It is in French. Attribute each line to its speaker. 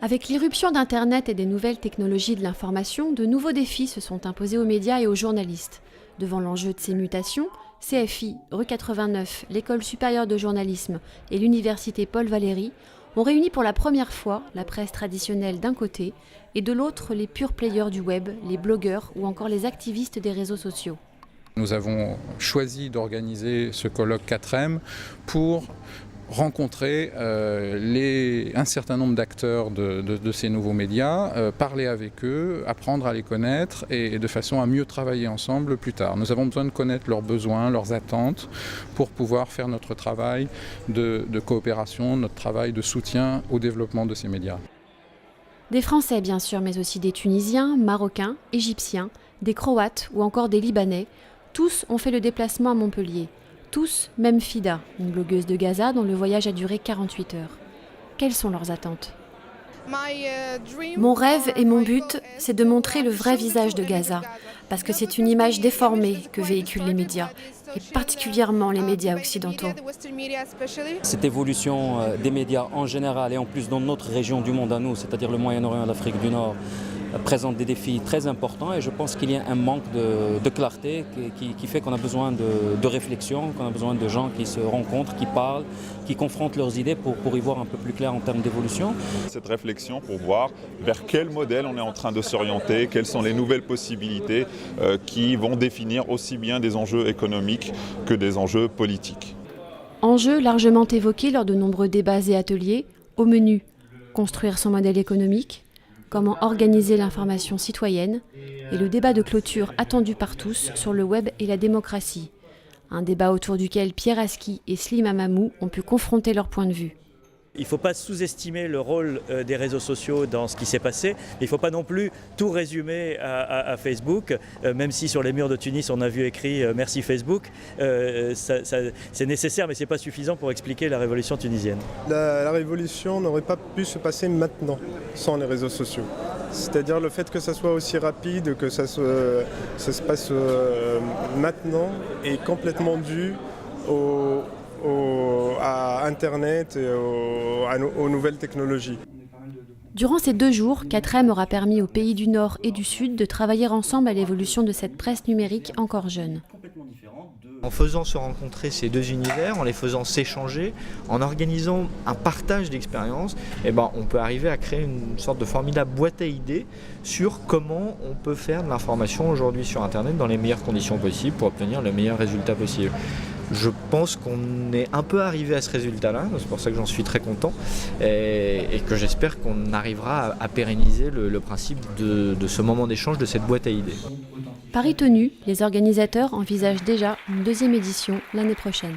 Speaker 1: Avec l'irruption d'Internet et des nouvelles technologies de l'information, de nouveaux défis se sont imposés aux médias et aux journalistes. Devant l'enjeu de ces mutations, CFI, Rue 89, l'École supérieure de journalisme et l'Université Paul Valéry ont réuni pour la première fois la presse traditionnelle d'un côté et de l'autre les purs players du web, les blogueurs ou encore les activistes des réseaux sociaux.
Speaker 2: Nous avons choisi d'organiser ce colloque 4M pour rencontrer un certain nombre d'acteurs de ces nouveaux médias, parler avec eux, apprendre à les connaître et de façon à mieux travailler ensemble plus tard. Nous avons besoin de connaître leurs besoins, leurs attentes pour pouvoir faire notre travail de coopération, notre travail de soutien au développement de ces médias.
Speaker 1: Des Français bien sûr, mais aussi des Tunisiens, Marocains, Égyptiens, des Croates ou encore des Libanais. Tous ont fait le déplacement à Montpellier. Tous, même Fida, une blogueuse de Gaza dont le voyage a duré 48 heures. Quelles sont leurs attentes ?
Speaker 3: Mon rêve et mon but, c'est de montrer le vrai visage de Gaza, parce que c'est une image déformée que véhiculent les médias, et particulièrement les médias occidentaux.
Speaker 4: Cette évolution des médias en général et en plus dans notre région du monde à nous, c'est-à-dire le Moyen-Orient et l'Afrique du Nord, présente des défis très importants et je pense qu'il y a un manque de clarté qui fait qu'on a besoin de réflexion, qu'on a besoin de gens qui se rencontrent, qui parlent, qui confrontent leurs idées pour y voir un peu plus clair en termes d'évolution.
Speaker 5: Cette réflexion pour voir vers quel modèle on est en train de s'orienter, quelles sont les nouvelles possibilités qui vont définir aussi bien des enjeux économiques que des enjeux politiques.
Speaker 1: Enjeux largement évoqués lors de nombreux débats et ateliers, au menu construire son modèle économique, comment organiser l'information citoyenne et le débat de clôture attendu par tous sur le web et la démocratie. Un débat autour duquel Pierre Aski et Slim Amamou ont pu confronter leurs points de vue.
Speaker 6: Il ne faut pas sous-estimer le rôle des réseaux sociaux dans ce qui s'est passé. Il ne faut pas non plus tout résumer à Facebook, même si sur les murs de Tunis on a vu écrit « Merci Facebook ». C'est nécessaire mais ce n'est pas suffisant pour expliquer la révolution tunisienne.
Speaker 7: La révolution n'aurait pas pu se passer maintenant sans les réseaux sociaux. C'est-à-dire le fait que ça soit aussi rapide, que ça se passe maintenant est complètement dû à Internet et aux nouvelles technologies.
Speaker 1: Durant ces 2 jours, 4M aura permis aux pays du Nord et du Sud de travailler ensemble à l'évolution de cette presse numérique encore jeune.
Speaker 8: En faisant se rencontrer ces deux univers, en les faisant s'échanger, en organisant un partage d'expériences, on peut arriver à créer une sorte de formidable boîte à idées sur comment on peut faire de l'information aujourd'hui sur Internet dans les meilleures conditions possibles pour obtenir le meilleur résultat possible. Je pense qu'on est un peu arrivé à ce résultat-là, c'est pour ça que j'en suis très content et que j'espère qu'on arrivera à pérenniser le principe de ce moment d'échange, de cette boîte à idées.
Speaker 1: Paris tenu, les organisateurs envisagent déjà une 2e édition l'année prochaine.